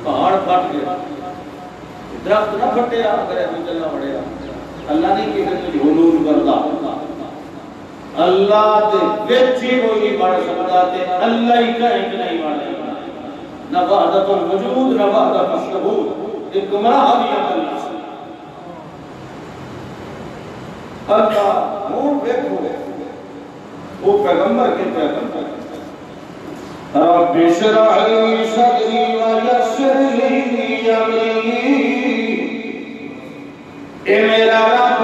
پہاڑ پھٹ گیا درخت نہ پھٹے اگر ایسے چلنا پڑے اللہ نہیں کہتے تجھے حلول کرتا اللہ تے ویچی کوئی بڑھ سکتا تے اللہ ہی کہیں کہ نہیں بڑھ سکتا نہ وحدت الوجود نہ وحدت الشہود ایک گمراہ بھی عقل اللہ وہ دیکھو وہ پیغمبر کے پیغمبر رب اشرح لی صدری ویسر لی امری اے میرا رب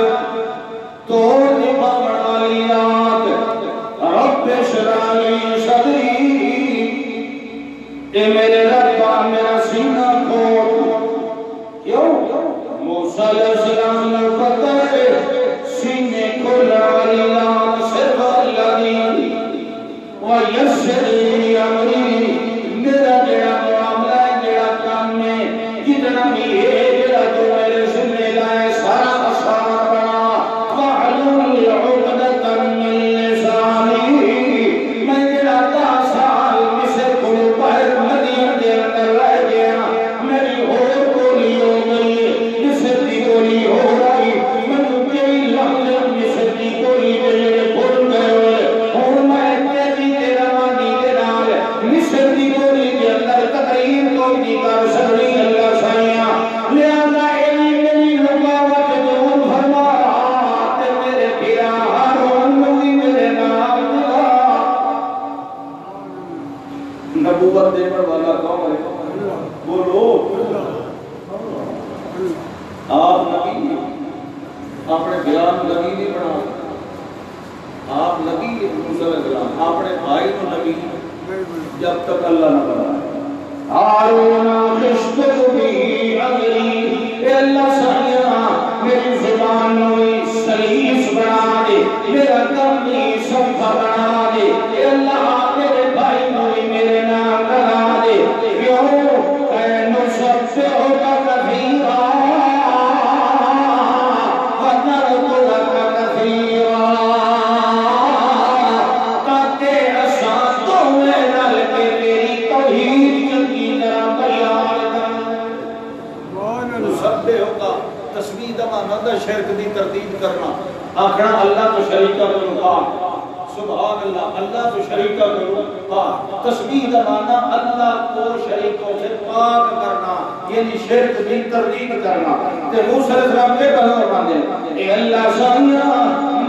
توڑ دے بڑا لیات رب اشرح لی صدری اے میرے رب میرا سینہ کھول کیوں موسیٰ علیہ السلام نے پتہ ہے سینے کھول لیات صرف اللہ دی ویسر لی امری میرا جڑا معاملہ ہے جڑا کام میں جتنا بھی ہے جڑا جو میرے سنے لائے سارا آسان بنا وَحْلُلْ عُقْدَةً مِّن لِّسَانِي میں جڑا 10 سال مصر کو باہر مدین دے اندر رہ گیا میری ہور بولی ہو گئی مصر دی بولی ہو رہی میں کئی لفظ مصر دی بولی میرے بھول گئے اور میں تیری تیرا وادی دے نال مصر دی بولی دے اندر تقریر کوئی نہیں کر سکتی اللہ سائیاں لہذا میری رکاوٹ دور فرما تے میرے پیرا ہارون نبی میرے نام دلا نبوت دے پر والا کون ہے بولو آپ نبی اپنے بیان نبی نہیں بنا آپ نبی موسیٰ علیہ السلام اپنے بھائی کو نبی جب تک اللہ نہ بنا ہارون خشتر بھی اگری اے اللہ سہینا میری زبان نوی سلیس بنا دے میرا کمی سمفہ بنا دے اے اللہ میرے بھائی نوی میرے نام بنا دے کیوں اے نصف سے ہوگا کثیرہ ونرد لکا کثیرہ آخنا اللہ تو شریکہ کرو پاک، سبحان اللہ، اللہ تو شریکہ کرو پاک۔ تسبیح کا معنی اللہ کو شریکوں سے پاک کرنا، یعنی شرک کی تردید کرنا۔ تے موسیٰ علیہ السلام کے کہا فرماتے اے اللہ سانیا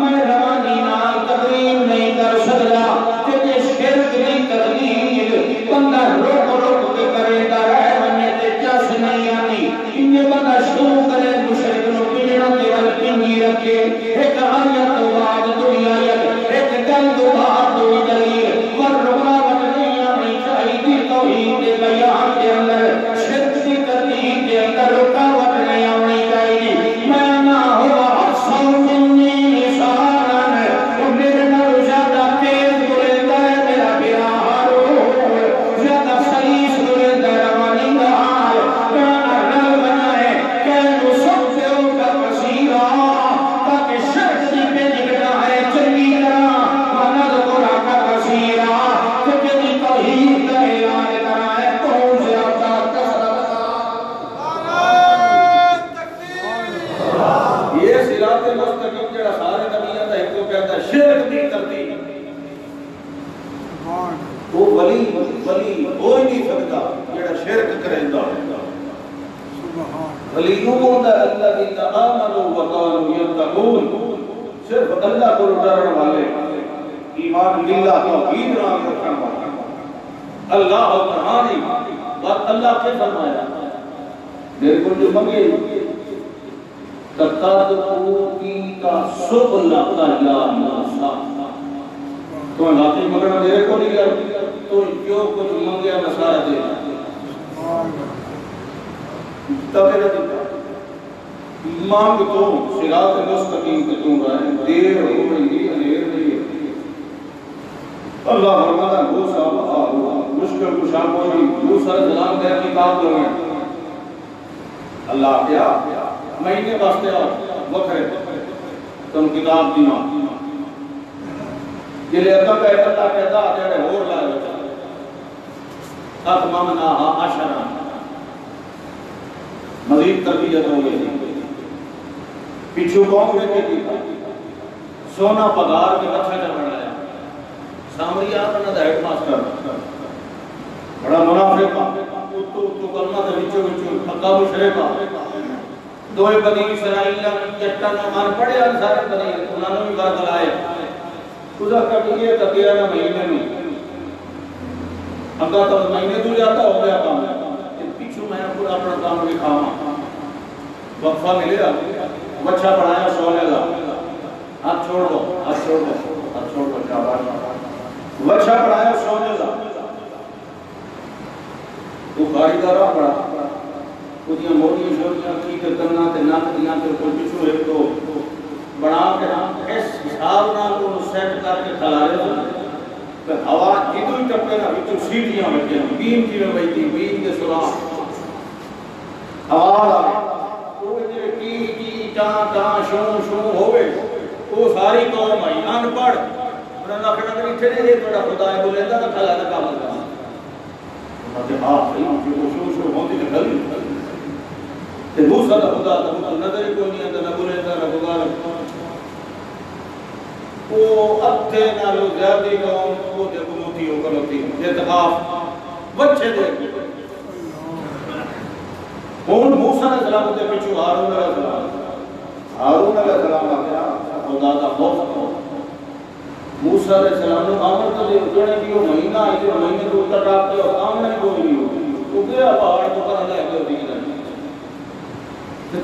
میں روانی نال تقریم نہیں کر سکتا، تیرے شرک کی تردید بندہ روک روک کے کرے گا رہے بنے تے چس نہیں آنی۔ انہیں بندہ شروع کرے مشرک نو پنجنا تے وال پنجی رکھے، ایک آیت بعد دوئی آیت، ایک گل دو بعد دوئی دلیل، ور رکاوٹ نہیں آنی چاہیے توحید دے بیان کے اندر، شرک کی تردید کے اندر رکاوٹ نہیں آنی چاہیے۔ میں نہ ہوا اکثر منی نشانن، وہ میرے نال زیادہ تیز بولتا ہے میرا پیرا ہارون، زیادہ سلیس بولتا ہے روانی دہار، گانا رل بنائے کہنو سب سے اوپر وسیرہ، تاکہ شرک دی پہ جگڑا ہے چنگی طرح، مند قرآن کا وسیرہ، تاکہ دی توحید کا اعلان کرنا ہے کون سے آتا کسرت۔ یہ صراط مستقیم جڑا سارے نبیوں کا ایک تو کہتا ہے شرک دی تردید، وہ ولی ہو ہی نہیں سکتا جڑا شرک کریندا ہے۔ ولیوں ہوتا ہے الذین آمنوا وکانوا یتقون، صرف اللہ کو ڈرنے والے، ایمان باللہ توحید نام رکھنے والے، اللہ تعالی بات اللہ کے فرمایا میرے کو جو منگے تَتَدْعُوْكِي سُبْلَكَ يَا مُوسَىٰ، تو ذاتی مگنا میرے کو نہیں گیا، تو جو کچھ منگیا میں سارا دینا تب میرا دیتا مانگ تو صراط مستقیم پہ تم رہے، دیر ہو رہی ہے دیر نہیں ہے۔ اللہ فرماتا موسیٰ مشکل کشا کوئی موسیٰ علیہ السلام دے کتاب دو ہیں، اللہ کیا مہینے باستے وکھرے تم کتاب دیما جلے اتنا کہ اللہ کہتا جڑے ہور لائے بچا اتمامناہا عشرہ، مزید تربیت ہو گئی، پیچھو قوم نے کہتی سونا پگار کے بچہ جب بڑھایا، سامری آتا نا ہیڈ ماسٹر بڑا منافق تو کلمہ دے وچوں حقا مشرکا، دوئے بنی اسرائیل جٹا نمان پڑے انسار بنی انہوں نے بھی بات لائے، خدا کبھی یہ تقیہ نہ مہینے میں اگا تو مہینے تو جاتا ہو گیا کام، پیچھو میں پورا اپنا کام بھی کھاما، وقفہ ملے گا بچہ پڑھایا سونے گا، ہاتھ چھوڑ دو ہاتھ چھوڑ دو ہاتھ چھوڑ دو شاباش، بچہ پڑھایا سونے گا، وہ کاریگارہ پڑھا، کچھ موٹی شوٹیاں کی کرنا تے نہ کرنا تے کوئی پچھو ایک تو بنا کے اس حساب نہ کو سیٹ کر کے کھلا رہے تو ہوا جدو ہی ٹپے نہ وچوں سیٹیاں بجے بیم کی میں بیٹھی بیم کے سراغ آواز وہ جے ٹی ٹاں ٹاں شوں شوں ہوے وہ ساری قوم آئی ان پڑھ انہاں نے آخنا کہ اتنے یہ بڑا خدا ہے بولے تو کھلا دا کام کرنا ہاں صحیح شوں شوں ہوندی تے گل تے موسیٰ دا خدا تو نظر کوئی نہیں آتا نہ بولے نہ خدا وہ اتھے نالو زیادی قوم وہ دے قنوتی ہو کلوتی اتقاف بچے دے ہون موسیٰ علیہ السلام دے پیچھو ہارون علیہ السلام ہارون علیہ السلام آگیا خدا دا خوف کو موسیٰ علیہ السلام نے آمد تو دے اجڑے کی وہ مہینہ آئی تھی مہینے تو اتر ڈاکتے اور کام نہیں کوئی نہیں ہوگی تو گیا پہاڑ تو کر اللہ ہے ہوتی نہیں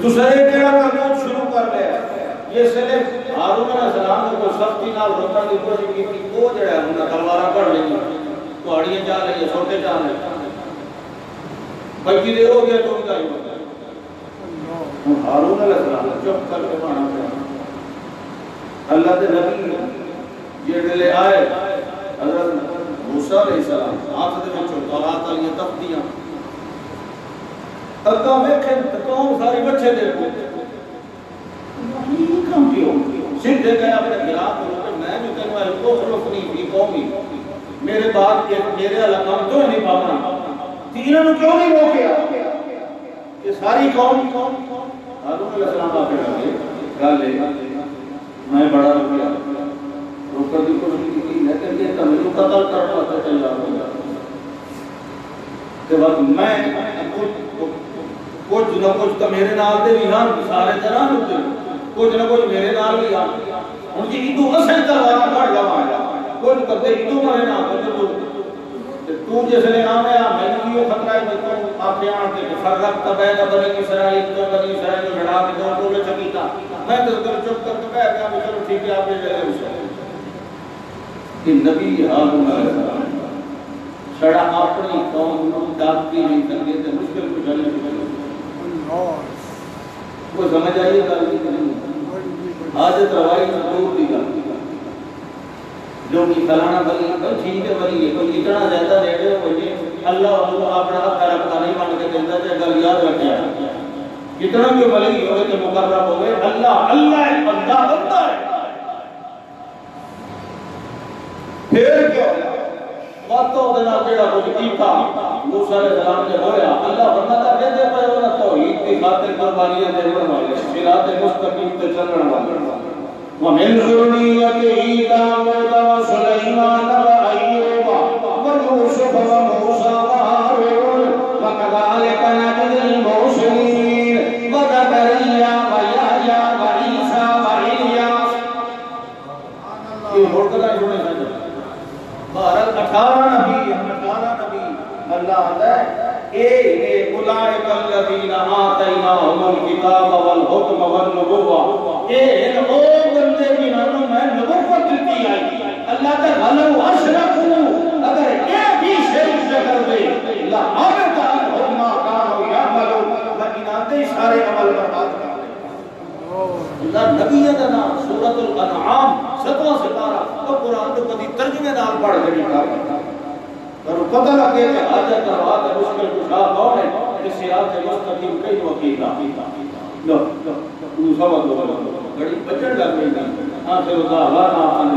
دوسرے کیڑا کرنا شروع کر لیا یہ صرف ہارون علیہ السلام نے کوئی سختی نال روکن دی کوشش کی تھی وہ جڑا ہے انہاں تلواراں کڑ لیں پہاڑیاں جا لیں چھوٹے جا لیں بچی دے ہو گیا تو ان کا ہی ہوتا ہے ہارون علیہ السلام نے چپ کر کے مانا پڑا اللہ دے نبی یہ لے آئے حضرت موسیٰ علیہ السلام ہاتھ دے وچوں تورات والیاں تختیاں اگا ویکھے قوم ساری بچے دے کو یہ کام کیوں سیدھے گئے اپنے گرا کو میں جو کہوں ہے تو خلفنی بھی قومی میرے بعد کے میرے علاقہ تو نہیں پانا تینوں نے کیوں نہیں روکیا یہ ساری قوم ہارون علیہ السلام آ کے گل ہے میں بڑا روکیا روکنے کی کوشش کی لیکن یہ تو میرے قتل کرنا ہوتا چل جاتا کہ وقت میں کچھ نہ کچھ تو میرے نال دے بھی ہاں سارے طرح ہوتے کچھ نہ کچھ میرے نال بھی ہاں ان کی ہندو اسیں تلوارا کھڑ جاوا کچھ کرتے ہندو مرے نہ تو جس نے نام ہے میں نے یہ خطرہ ہے کہ آپ یہاں کے فرق تبین بنی اسرائیل تو بنی اسرائیل کو لڑا کے دو نے چکیتا میں تو چپ کر کے بیٹھ گیا چلو ٹھیک ہے آپ نے لے لے کہ نبی ہارون علیہ السلام چھڑا اپنی قوم کو دعوت نہیں کرتے تھے مشکل کو جلنے کی وہ سمجھ آئیے گا حاجت روائی سے دور دی گا جو کہ فلانا ولی ٹھیک ہے ولی ہے کوئی اتنا زیادہ نیڑے ہو جائے اللہ اپنا کرم کا نہیں مان کے دیتا ہے گل یاد رکھنا کتنا بھی ولی ہوئے تو مقرب ہوئے اللہ ایک بندہ بنتا ہے پھر کیا باتوں دنا جڑا کچھ کیتا موسیٰ علیہ السلام نے ہویا اللہ فرماتا کہتے پے انہاں توحید کی خاطر قربانیاں دینے والے صراط مستقیم تے چلن والے ومن ذریته داؤد وسليمان وأيوب ويوسف وموسى وهارون وكذلك نجزي المحسنين وزكريا ويحيى وعيسى وإلياس یہ مرتبہ سنے سنے بھارت 18 نبی اللہ آتا ہے اولئک الذین آتیناہم الکتاب والحکم والنبوہ او بندے جنہوں میں نبوت دیتی آئی اللہ کا غلو اشرکو اگر یہ بھی شرک سے کر دے لحابت عنہم ما کانوا یعملون وانہاں سارے عمل برباد کر دے اللہ نبی کا نام سورۃ الانعام 7واں سپارہ تو قرآن تو کبھی ترجمے نال پڑھ کے نہیں کرتا اور پتہ لگے کہ حاجت رات مشکل کشا کون ہے کہ صراط مستقیم کئی وکیل لو تو سب لوگ بڑی بچن لگ گئی آخر دعوانا ان